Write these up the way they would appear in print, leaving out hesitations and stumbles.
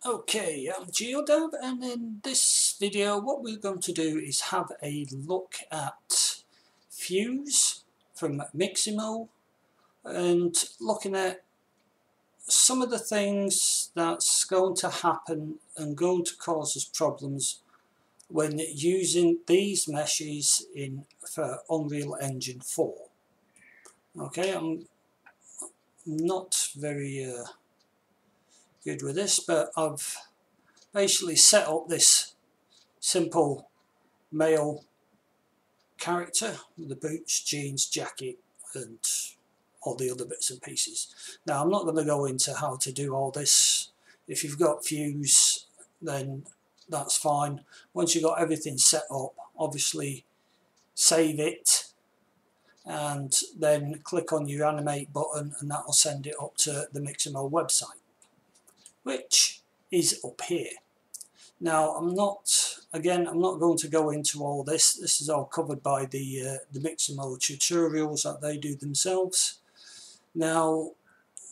Okay, I'm GeoDev, and in this video what we're going to do is have a look at Fuse from Mixamo and looking at some of the things that's going to happen and going to cause us problems when using these meshes for Unreal Engine 4. Okay, I'm not very good with this, but I've basically set up this simple male character with the boots, jeans, jacket and all the other bits and pieces. Now I'm not going to go into how to do all this. If you've got Fuse then that's fine. Once you've got everything set up, obviously save it and then click on your animate button and that will send it up to the Mixamo website, which is up here. Now I'm not going to go into all this. This is all covered by the Mixamo tutorials that they do themselves. Now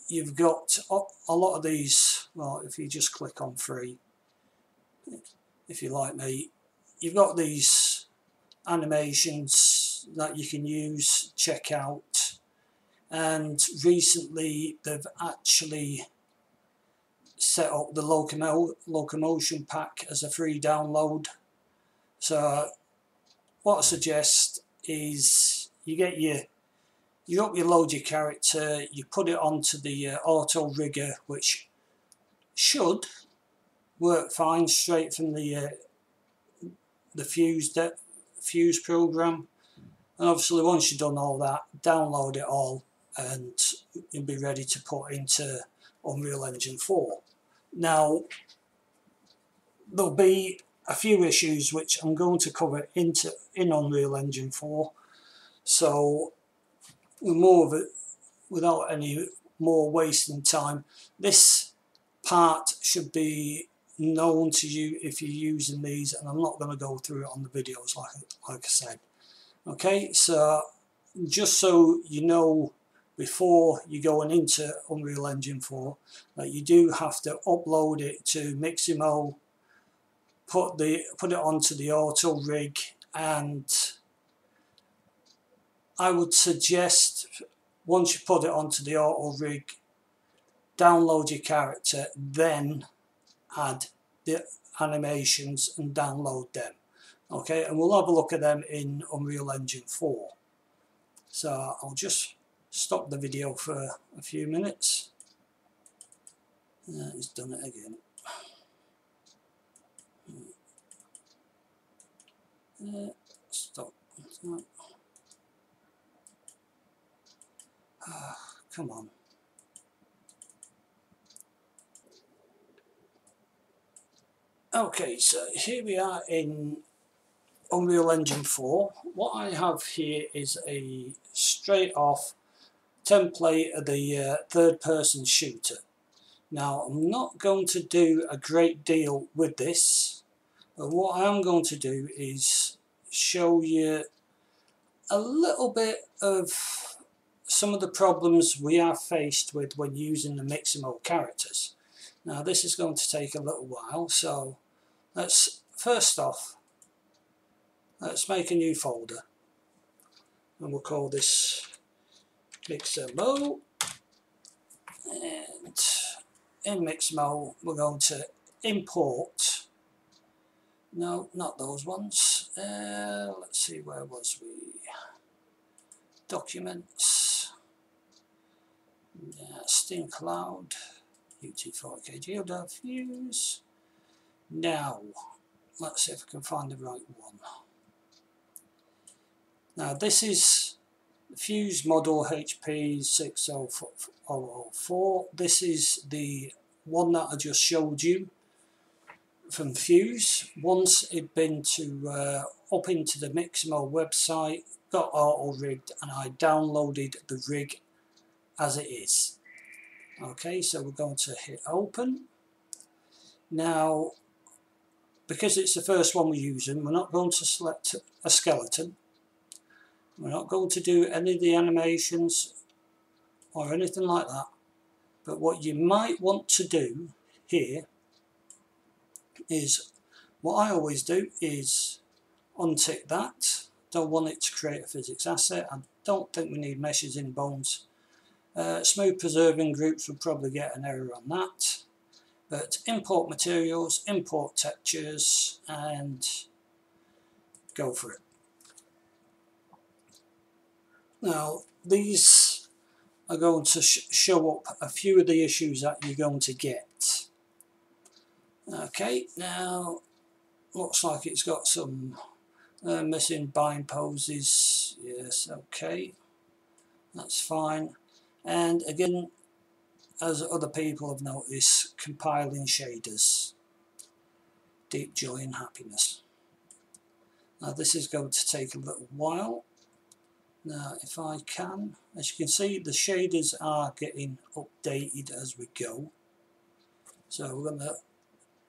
you've got a lot of these. Well, if you just click on free, if you like me, you've got these animations that you can use, check out, and recently they've actually set up the locomotion pack as a free download. So what I suggest is you load your character, you put it onto the auto rigger, which should work fine straight from the Fuse program. And obviously once you've done all that, download it all and you'll be ready to put into Unreal Engine 4. Now there'll be a few issues which I'm going to cover in Unreal Engine 4, so without any more wasting time, this part should be known to you if you're using these, and I'm not going to go through it on the videos like I said. Okay, so just so you know, before you're going into Unreal Engine 4, that you do have to upload it to Mixamo, put it onto the auto rig, and I would suggest once you put it onto the auto rig, download your character, then add the animations and download them. Okay, and we'll have a look at them in Unreal Engine 4. So I'll just stop the video for a few minutes. He's done it again. Stop. Come on. Okay, so here we are in Unreal Engine 4. What I have here is a straight off template of the third person shooter. Now I'm not going to do a great deal with this, but what I am going to do is show you a little bit of some of the problems we are faced with when using the Mixamo characters. Now this is going to take a little while, so first off, let's make a new folder and we'll call this Mixamo, and in Mixamo we're going to import, no, not those ones, let's see, where was we, documents, Steam Cloud, UE4 GeoDev Fuse. Now let's see if I can find the right one. Now this is Fuse model HP 60004. This is the one that I just showed you from Fuse. Once it'd been up into the Mixamo website, got auto rigged, and I downloaded the rig as it is. Okay, so we're going to hit open. Now because it's the first one we're using, we're not going to select a skeleton. We're not going to do any of the animations or anything like that. But what you might want to do here is what I always do is untick that. Don't want it to create a physics asset. I don't think we need meshes in bones. Smooth preserving groups will probably get an error on that. But import materials, import textures, and go for it. Now these are going to show up a few of the issues that you're going to get. Okay, now looks like it's got some missing bind poses. Yes, okay, that's fine. And again, as other people have noticed, compiling shaders. Deep joy and happiness. Now this is going to take a little while. Now if I can, as you can see, the shaders are getting updated as we go. So we're going to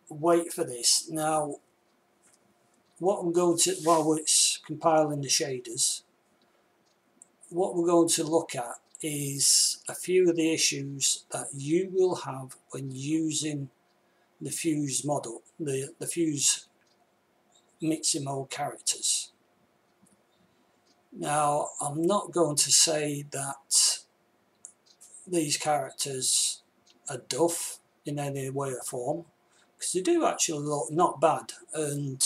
wait for this. Now what I'm going to, while it's compiling the shaders, what we're going to look at is a few of the issues that you will have when using the Fuse model, the Fuse Mixamo characters. Now I'm not going to say that these characters are duff in any way or form, because they do actually look not bad, and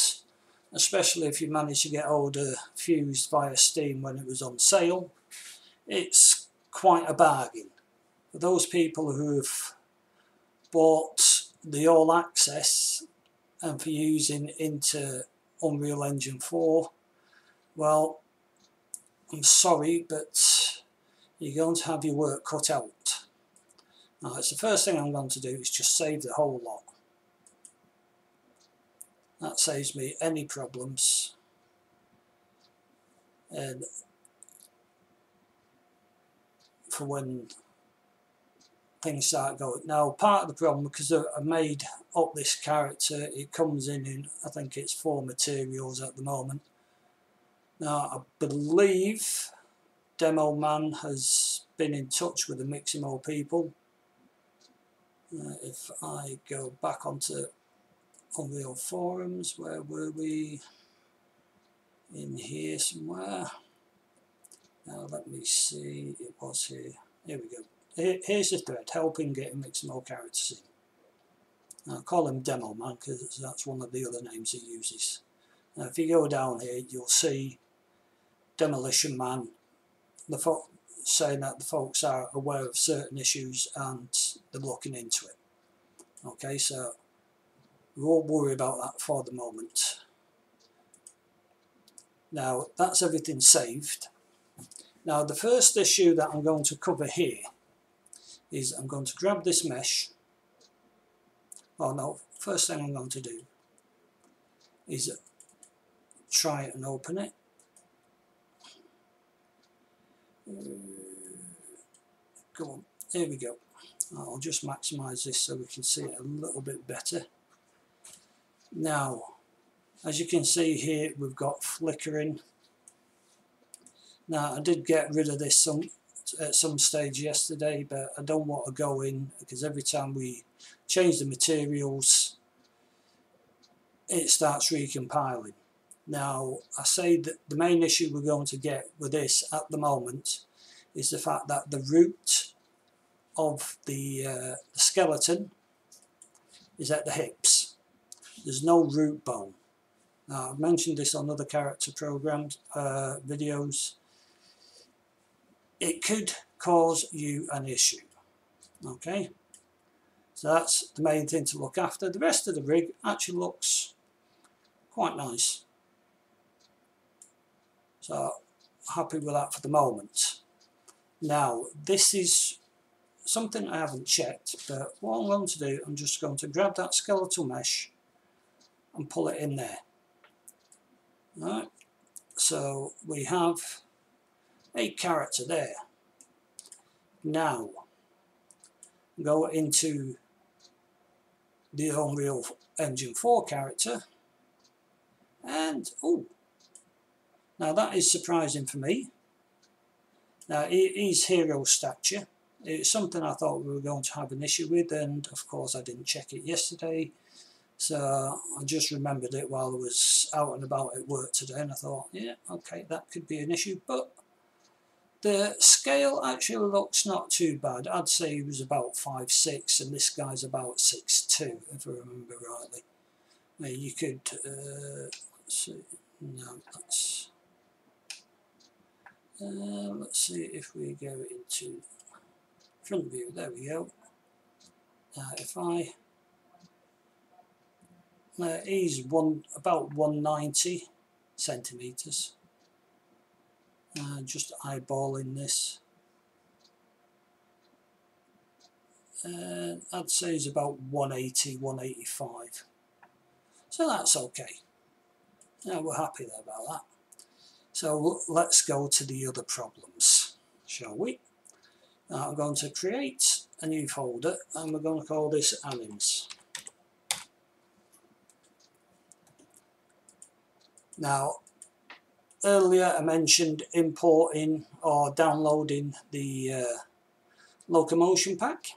especially if you manage to get hold of Fuse via Steam when it was on sale, it's quite a bargain. For those people who've bought the All Access and for using into Unreal Engine 4, well, I'm sorry, but you're going to have your work cut out. Now, it's the first thing I'm going to do is just save the whole lot. That saves me any problems. And for when things start going. Now, part of the problem, because I made up this character, it comes in I think it's 4 materials at the moment. Now, I believe Demo Man has been in touch with the Mixamo people. If I go back onto Unreal forums, where were we? In here somewhere. Now let me see, it was here. Here we go. Here's the thread, helping get Mixamo characters in. I'll call him Demo Man because that's one of the other names he uses. Now if you go down here, you'll see Demolition Man, saying that the folks are aware of certain issues and they're looking into it. Okay, so we won't worry about that for the moment. Now that's everything saved. Now the first issue that I'm going to cover here is I'm going to grab this mesh. Oh no, first thing I'm going to do is try and open it. Go on, here we go. I'll just maximise this so we can see it a little bit better. Now, as you can see here, we've got flickering. Now, I did get rid of this at some stage yesterday, but I don't want to go in, because every time we change the materials, it starts recompiling. Now, I say that the main issue we're going to get with this at the moment is the fact that the root of the skeleton is at the hips. There's no root bone. Now, I've mentioned this on other character programs, videos. It could cause you an issue. Okay, so that's the main thing to look after. The rest of the rig actually looks quite nice. So, happy with that for the moment. Now, this is something I haven't checked, but what I'm going to do, I'm just going to grab that skeletal mesh and pull it in there. Right, so we have a character there. Now, go into the Unreal Engine 4 character, and oh, now that is surprising for me. Now, he's hero stature. It's something I thought we were going to have an issue with, and of course I didn't check it yesterday. So I just remembered it while I was out and about at work today, and I thought, yeah, okay, that could be an issue. But the scale actually looks not too bad. I'd say he was about 5'6", and this guy's about 6'2", if I remember rightly. Now you could, let's see, no, let's see if we go into front view. There we go. If I, he's about 190 centimeters. Just eyeballing this. I'd say he's about 180, 185. So that's okay. Yeah, we're happy there about that. So let's go to the other problems, shall we? Now I'm going to create a new folder, and we're going to call this anims. Now, earlier I mentioned importing or downloading the locomotion pack.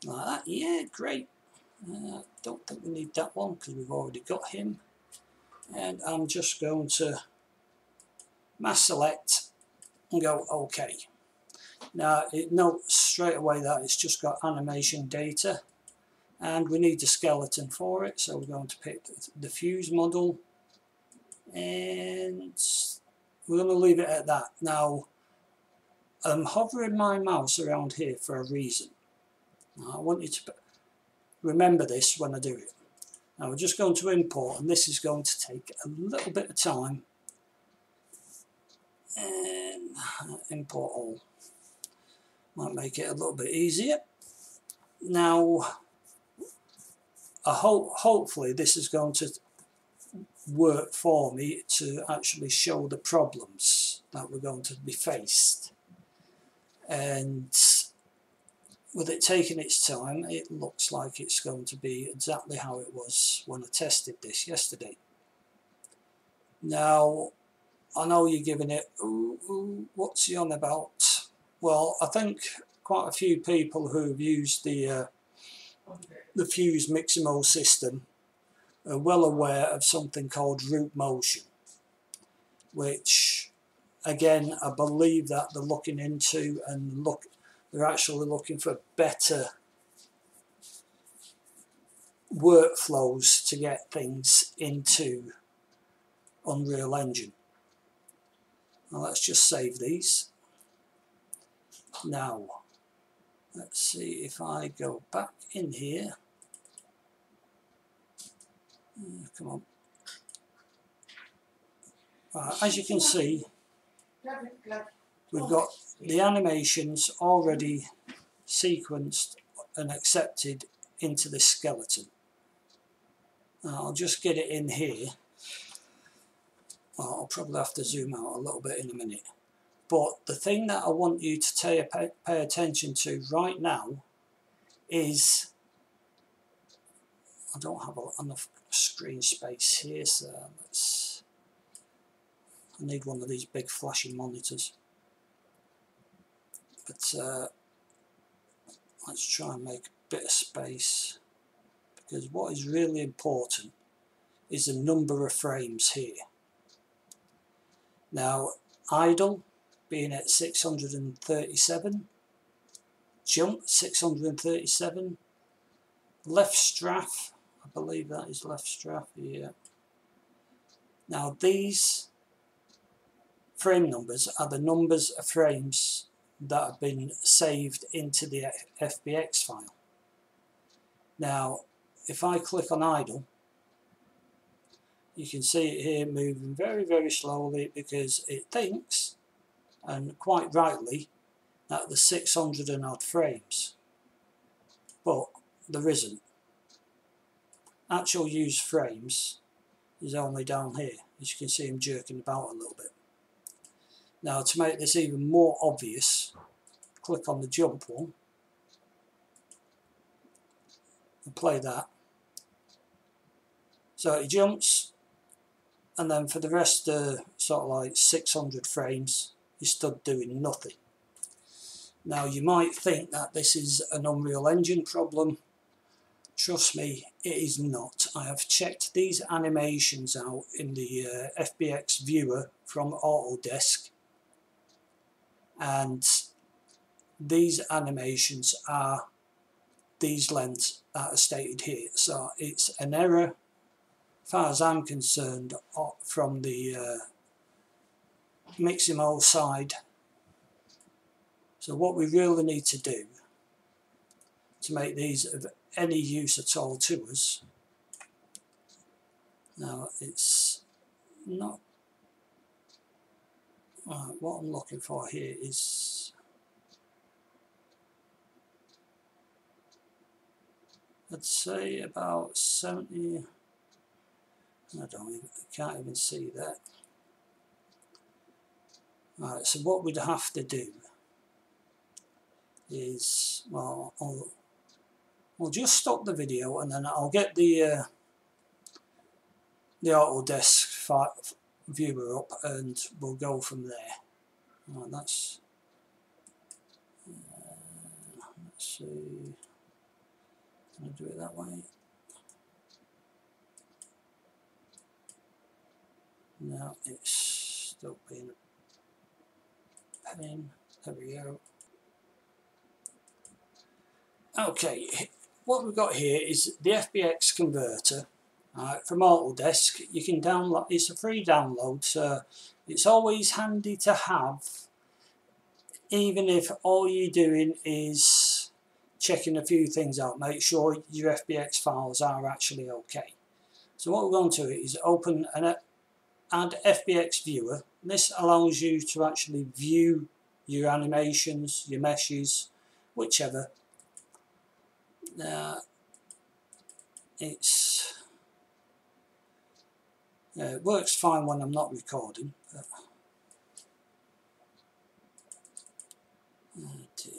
Like that, yeah, great. Don't think we need that one because we've already got him. And I'm just going to mass select and go OK. Now it notes straight away that it's just got animation data, and we need the skeleton for it, so we're going to pick the fuse model, and we're going to leave it at that. Now I'm hovering my mouse around here for a reason. Now, I want you to remember this when I do it. Now we're just going to import, and this is going to take a little bit of time. And import all. Might make it a little bit easier. Now, hopefully this is going to work for me to actually show the problems that we're going to be faced. And with it taking its time, it looks like it's going to be exactly how it was when I tested this yesterday. Now, I know you're giving it, ooh, what's he on about? Well, I think quite a few people who've used the Fuse Mixamo system are well aware of something called root motion, which, again, I believe that they're looking into, and they're actually looking for better workflows to get things into Unreal Engine. Now let's just save these. Now, let's see if I go back in here. Come on. As you can see, we've got the animations already sequenced and accepted into this skeleton. Now, I'll just get it in here. Well, I'll probably have to zoom out a little bit in a minute. But the thing that I want you to pay attention to right now is, I don't have enough screen space here, so I need one of these big flashing monitors. But let's try and make a bit of space, because what is really important is the number of frames here. Now, idle being at 637, jump 637, left strafe, I believe that is left strafe, yeah. Now these frame numbers are the numbers of frames that have been saved into the FBX file. Now if I click on idle, you can see it here moving very, very slowly, because it thinks, and quite rightly, that there's 600 and odd frames, but there isn't. Actual used frames is only down here. As you can see, I'm jerking about a little bit. Now to make this even more obvious, click on the jump one and play that. So it jumps, and then for the rest of sort of like 600 frames you stood doing nothing. Now you might think that this is an Unreal Engine problem, Trust me, it is not. I have checked these animations out in the FBX viewer from Autodesk, and these animations are these lengths that are stated here. So it's an error, as far as I'm concerned, from the Mixamo side. So what we really need to do to make these of any use at all to us, now it's not, what I'm looking for here is, I'd say about 70, I can't even see that. Right, so what we'd have to do is, well, I'll just stop the video and then I'll get the Autodesk viewer up and we'll go from there. Right, let's see, can I do it that way? No, it's still being a pain. There we go. Okay, what we've got here is the FBX converter from Autodesk. You can download, it's a free download, so it's always handy to have, even if all you're doing is checking a few things out. Make sure your FBX files are actually okay. So what we're going to do is open and add FBX viewer. This allows you to actually view your animations, your meshes, whichever. It works fine when I'm not recording. But, oh dear.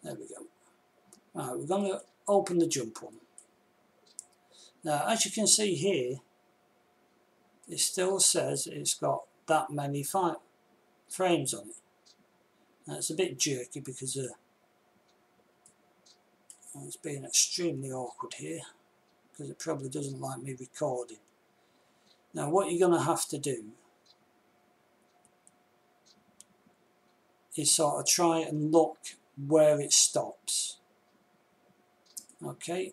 There we go. Right, we're going to open the jump one. Now, as you can see here, it still says it's got that many frames on it. Now, it's a bit jerky because it's being extremely awkward here, because it probably doesn't like me recording. Now, what you're going to have to do is sort of try and look where it stops. Okay.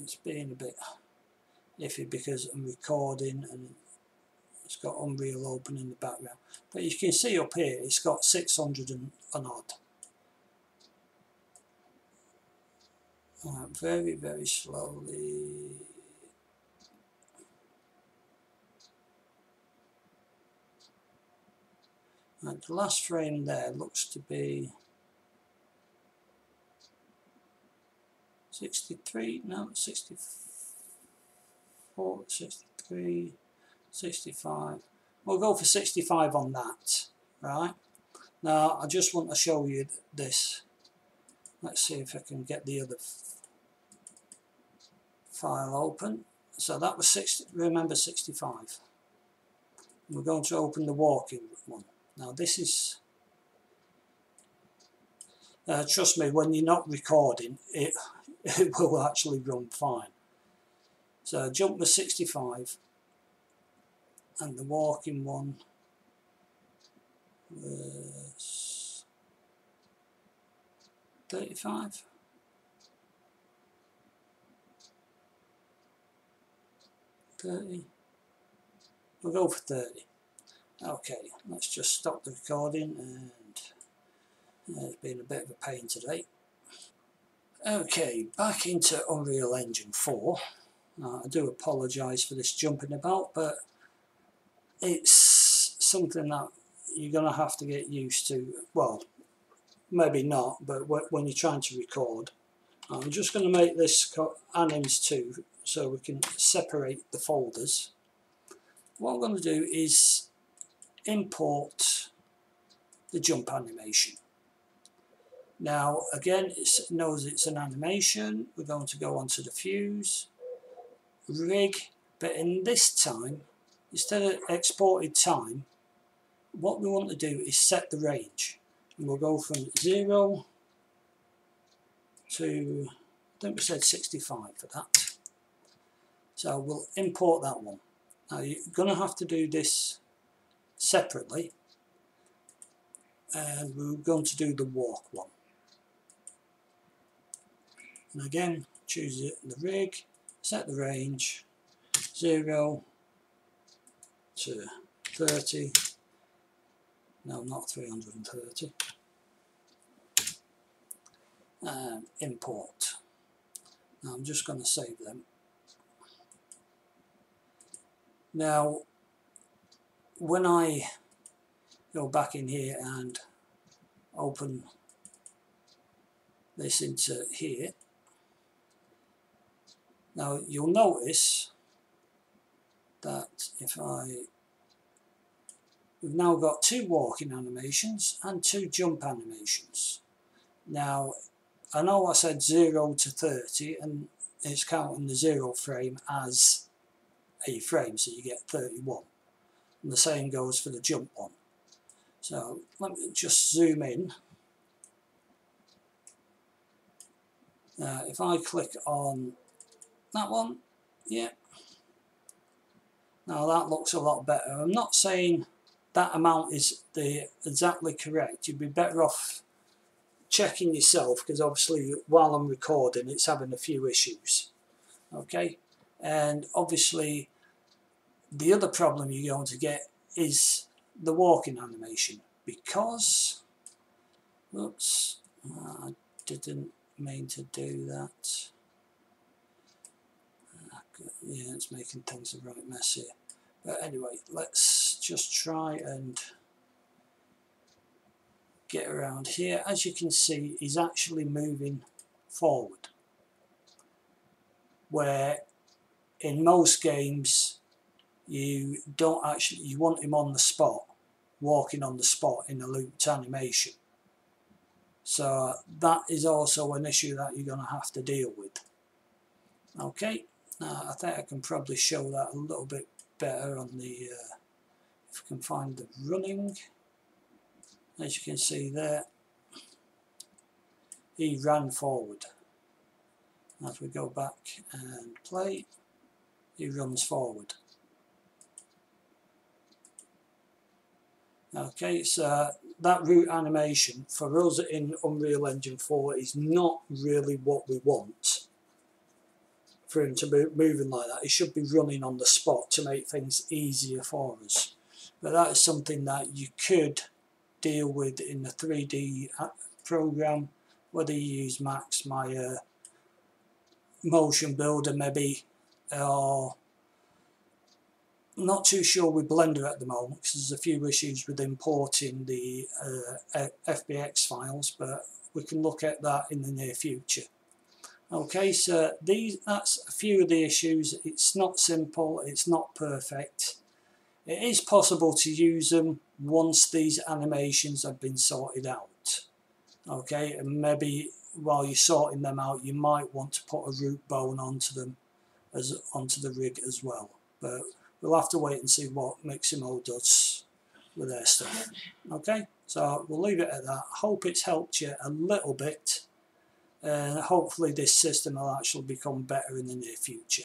It's being a bit iffy because I'm recording and it's got Unreal open in the background. But you can see up here it's got 600 and odd. Right, very, very slowly. Right, the last frame there looks to be 63, no, 64, 63, 65. We'll go for 65 on that, right? Now, I just want to show you this. Let's see if I can get the other file open. So that was 60, remember 65. We're going to open the walking one. Now this is, trust me, when you're not recording, it will actually run fine. So jump was 65 and the walking one was 35. We'll go for 30. Okay, let's just stop the recording, and it's been a bit of a pain today. Okay, back into Unreal Engine 4. I do apologise for this jumping about, but it's something that you're going to have to get used to. Well, maybe not, but when you're trying to record. I'm just going to make this anims 2 so we can separate the folders. What I'm going to do is import the jump animation. Now again, it knows it's an animation. We're going to go onto the fuse, rig, but in this time instead of exported time, what we want to do is set the range. And we'll go from 0 to, I think we said 65 for that. So we'll import that one. Now you're going to have to do this separately, and we're going to do the walk one. And again, choose the rig, set the range, 0 to 30, no, not 330, and import. Now I'm just going to save them. Now when I go back in here and open this into here, now you'll notice that we've now got 2 walking animations and 2 jump animations. Now I know I said 0 to 30 and it's counting the 0 frame as a frame, so you get 31, and the same goes for the jump one. So let me just zoom in. If I click on that one, yeah, now that looks a lot better. I'm not saying that amount is exactly correct. You'd be better off checking yourself, because obviously while I'm recording it's having a few issues. Okay, and obviously the other problem you're going to get is the walking animation, because, oops, I didn't mean to do that. Yeah, it's making things a right mess here. But anyway, let's just try and get around here. As you can see, he's actually moving forward, where in most games you don't actually, you want him on the spot, walking on the spot in a looped animation. So that is also an issue that you're going to have to deal with. Okay, now I think I can probably show that a little bit better on the, if I can find the running. As you can see there, he ran forward. As we go back and play, he runs forward. Okay, so that root animation for us in Unreal Engine 4 is not really what we want for him to be moving like that. He should be running on the spot to make things easier for us. But that is something that you could deal with in the 3D program, whether you use Max, Maya, Motion Builder maybe, or not too sure with Blender at the moment because there's a few issues with importing the FBX files, but we can look at that in the near future. Okay, so that's a few of the issues. It's not simple, it's not perfect. It is possible to use them once these animations have been sorted out. Okay, and maybe while you're sorting them out you might want to put a root bone onto them, onto the rig as well. But we'll have to wait and see what Mixamo does with their stuff. Okay, so we'll leave it at that. Hope it's helped you a little bit, and hopefully this system will actually become better in the near future.